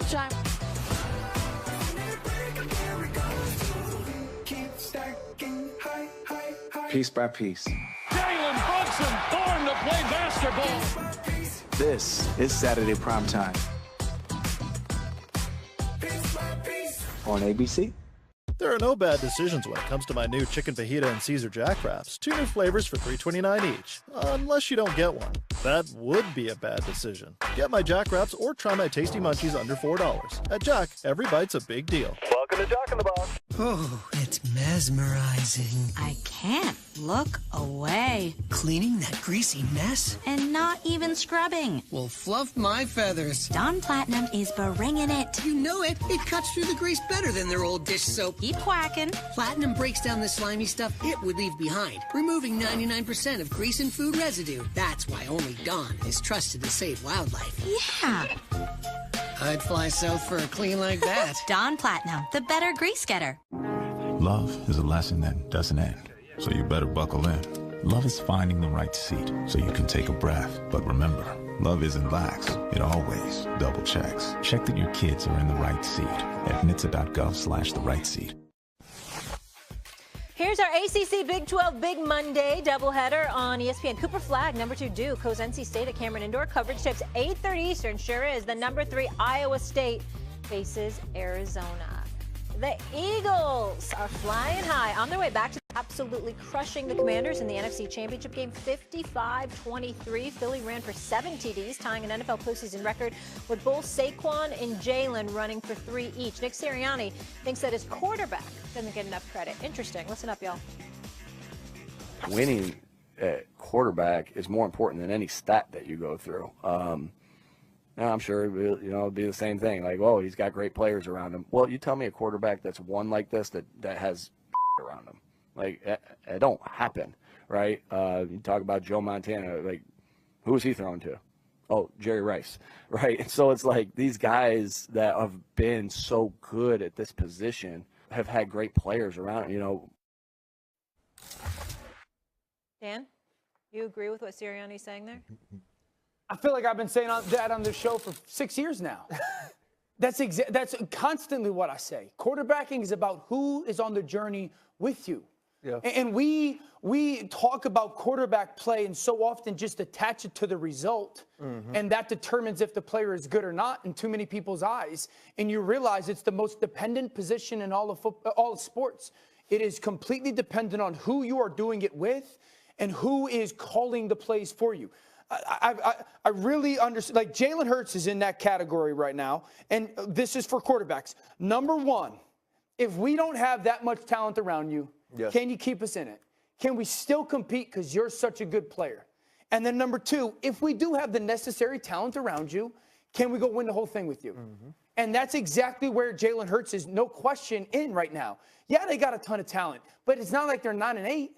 halftime. Piece by piece. Jalen Brunson born to play basketball. This is Saturday Primetime on ABC. There are no bad decisions when it comes to my new chicken fajita and Caesar Jack Wraps. 2 new flavors for $3.29 each. Unless you don't get one. That would be a bad decision. Get my Jack Wraps or try my Tasty Munchies under $4. At Jack, every bite's a big deal. Welcome to Jack in the Box. Oh, it's mesmerizing. I can't look away. Cleaning that greasy mess? And not even scrubbing. Well, fluff my feathers. Dawn Platinum is bringing it. You know it. It cuts through the grease better than their old dish soap. Keep quacking. Platinum breaks down the slimy stuff it would leave behind, removing 99% of grease and food residue. That's why only Dawn is trusted to save wildlife. Yeah. I'd fly south for a clean like that. Dawn Platinum, the better grease getter. Love is a lesson that doesn't end, so you better buckle in. Love is finding the right seat so you can take a breath. But remember, love isn't lax. It always double checks. Check that your kids are in the right seat at NHTSA.gov/the right seat. Here's our ACC Big 12 Big Monday doubleheader on ESPN. Cooper Flagg, number 2 Duke, hosts NC State at Cameron Indoor. Coverage tips 8:30 Eastern. Sure is. The number 3 Iowa State faces Arizona. The Eagles are flying high on their way back to absolutely crushing the Commanders in the NFC Championship game, 55-23. Philly ran for 7 TDs, tying an NFL postseason record with both Saquon and Jalen running for 3 each. Nick Sirianni thinks that his quarterback doesn't get enough credit. Interesting. Listen up, y'all. Winning at quarterback is more important than any stat that you go through. And I'm sure it'd be the same thing. Like, oh, he's got great players around him. Well, you tell me a quarterback that's won like this that has around him. Like, it don't happen, right? You talk about Joe Montana. Like, who was he throwing to? Oh, Jerry Rice, right? And so it's like these guys that have been so good at this position have had great players around, Dan, you agree with what Sirianni's saying there? I feel like I've been saying that on this show for 6 years now. That's constantly what I say. Quarterbacking is about who is on the journey with you. Yeah. And we talk about quarterback play and so often just attach it to the result. Mm-hmm. And that determines if the player is good or not in too many people's eyes. And you realize it's the most dependent position in all of sports. It is completely dependent on who you are doing it with and who is calling the plays for you. I really understand. Like, Jalen Hurts is in that category right now, and this is for quarterbacks. Number 1, if we don't have that much talent around you, yes, can you keep us in it? Can we still compete because you're such a good player? And then number 2, if we do have the necessary talent around you, can we go win the whole thing with you? Mm-hmm. And that's exactly where Jalen Hurts is, no question, in right now. Yeah, they got a ton of talent, but it's not like they're 9-8.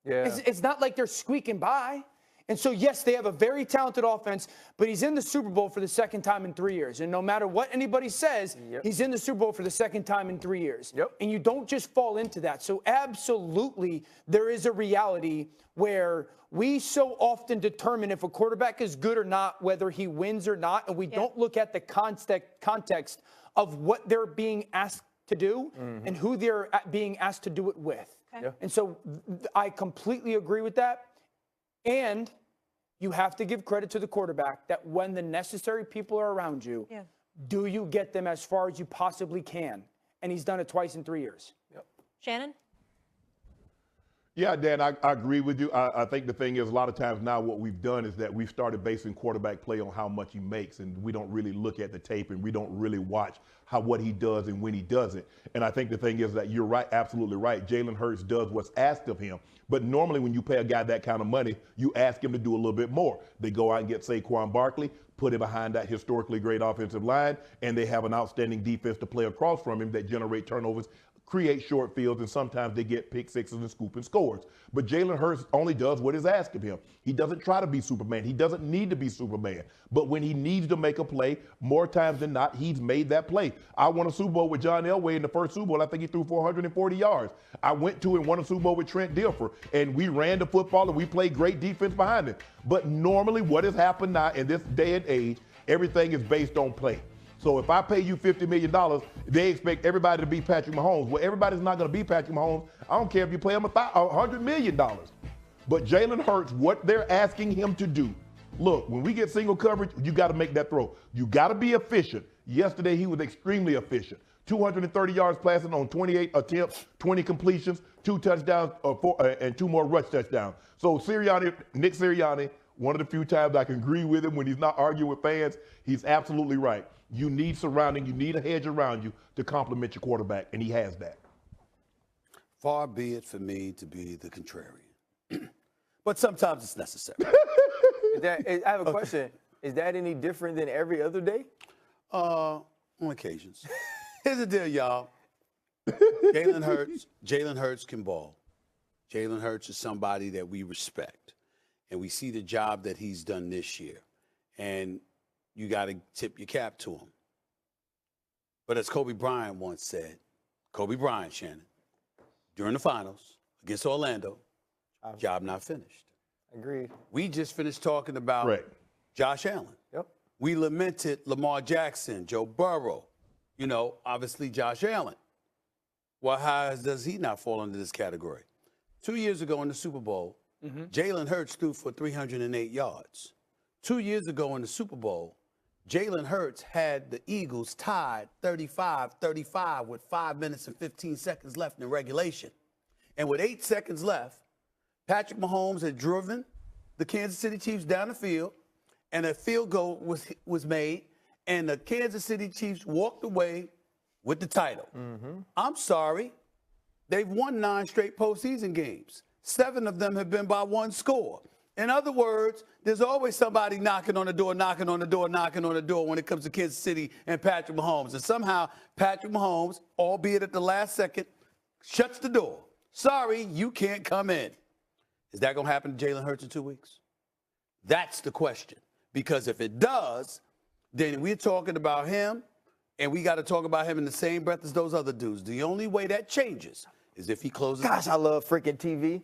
Yeah. It's not like they're squeaking by. And so, yes, they have a very talented offense, but he's in the Super Bowl for the second time in 3 years. And no matter what anybody says, yep, he's in the Super Bowl for the second time in 3 years. Yep. And you don't just fall into that. So absolutely, there is a reality where we so often determine if a quarterback is good or not, whether he wins or not, and we don't look at the context of what they're being asked to do, mm-hmm, and who they're being asked to do it with. Okay. Yeah. And so I completely agree with that. And you have to give credit to the quarterback that when the necessary people are around you, yeah, do you get them as far as you possibly can? And he's done it twice in 3 years. Yep. Shannon? Yeah, Dan, I agree with you. I think the thing is, a lot of times now what we've done is that we've started basing quarterback play on how much he makes, and we don't really look at the tape, and we don't really watch what he does and when he doesn't. And I think the thing is that you're right, absolutely right. Jalen Hurts does what's asked of him. But normally when you pay a guy that kind of money, you ask him to do a little bit more. They go out and get Saquon Barkley, put him behind that historically great offensive line, and they have an outstanding defense to play across from him that generate turnovers, create short fields, and sometimes they get pick sixes and scooping scores. But Jalen Hurts only does what is asked of him. He doesn't try to be Superman. He doesn't need to be Superman. But when he needs to make a play, more times than not, he's made that play. I won a Super Bowl with John Elway in the first Super Bowl. I think he threw 440 yards. I went to and won a Super Bowl with Trent Dilfer, and we ran the football and we played great defense behind him. But normally what has happened now in this day and age, everything is based on play. So if I pay you $50 million, they expect everybody to be Patrick Mahomes. Well, everybody's not going to be Patrick Mahomes. I don't care if you pay him $100 million. But Jalen Hurts, what they're asking him to do, look, when we get single coverage, you got to make that throw. You got to be efficient. Yesterday, he was extremely efficient. 230 yards passing on 28 attempts, 20 completions, 2 touchdowns, and 2 more rush touchdowns. So Nick Sirianni, one of the few times I can agree with him when he's not arguing with fans, he's absolutely right. You need surrounding, you need a hedge around you to complement your quarterback, and he has that. Far be it for me to be the contrarian. But sometimes it's necessary. I have a question. Is that any different than every other day? On occasions. Here's the deal, y'all. Jalen Hurts can ball. Jalen Hurts is somebody that we respect. And we see the job that he's done this year. And you got to tip your cap to him. But as Kobe Bryant once said, Kobe Bryant, Shannon, during the finals against Orlando, job not finished. Agreed. We just finished talking about Josh Allen. Yep. We lamented Lamar Jackson, Joe Burrow, obviously Josh Allen. Well, how does he not fall into this category? 2 years ago in the Super Bowl, Jalen Hurts threw for 308 yards. 2 years ago in the Super Bowl, Jalen Hurts had the Eagles tied 35-35 with 5 minutes and 15 seconds left in regulation. And with 8 seconds left, Patrick Mahomes had driven the Kansas City Chiefs down the field, and a field goal was made, and the Kansas City Chiefs walked away with the title. I'm sorry. They've won 9 straight postseason games. 7 of them have been by 1 score. In other words, there's always somebody knocking on the door when it comes to Kansas City and Patrick Mahomes. And somehow Patrick Mahomes, albeit at the last second, shuts the door. Sorry, you can't come in. Is that going to happen to Jalen Hurts in 2 weeks? That's the question. Because if it does, then we're talking about him, and we got to talk about him in the same breath as those other dudes. The only way that changes is if he closes. Gosh, I love freaking TV.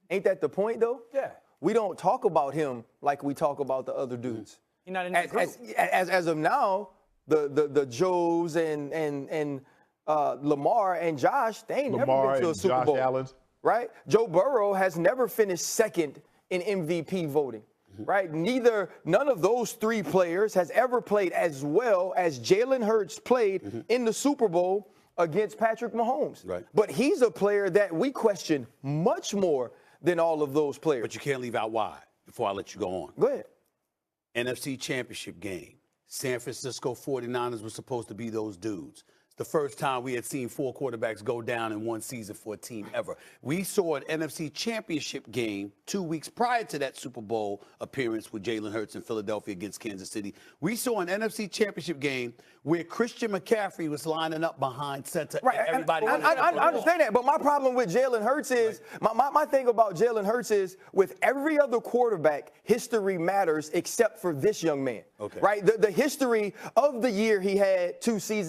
Ain't that the point, though? Yeah. We don't talk about him like we talk about the other dudes. You're not in that group. As of now, the Joes and Lamar and Josh, they ain't never been to a Super Bowl. Allen's. Right? Joe Burrow has never finished second in MVP voting. Right? None of those 3 players has ever played as well as Jalen Hurts played in the Super Bowl against Patrick Mahomes. Right. But he's a player that we question much more than all of those players. But you can't leave out why before I let you go on. Go ahead. NFC Championship game. San Francisco 49ers were supposed to be those dudes. The first time we had seen 4 quarterbacks go down in one season for a team ever. We saw an NFC Championship game 2 weeks prior to that Super Bowl appearance with Jalen Hurts in Philadelphia against Kansas City. We saw an NFC Championship game where Christian McCaffrey was lining up behind center. Right, and everybody. I understand that, but my problem with Jalen Hurts is, my thing about Jalen Hurts is, with every other quarterback, history matters except for this young man. Okay. Right? The history of the year he had 2 seasons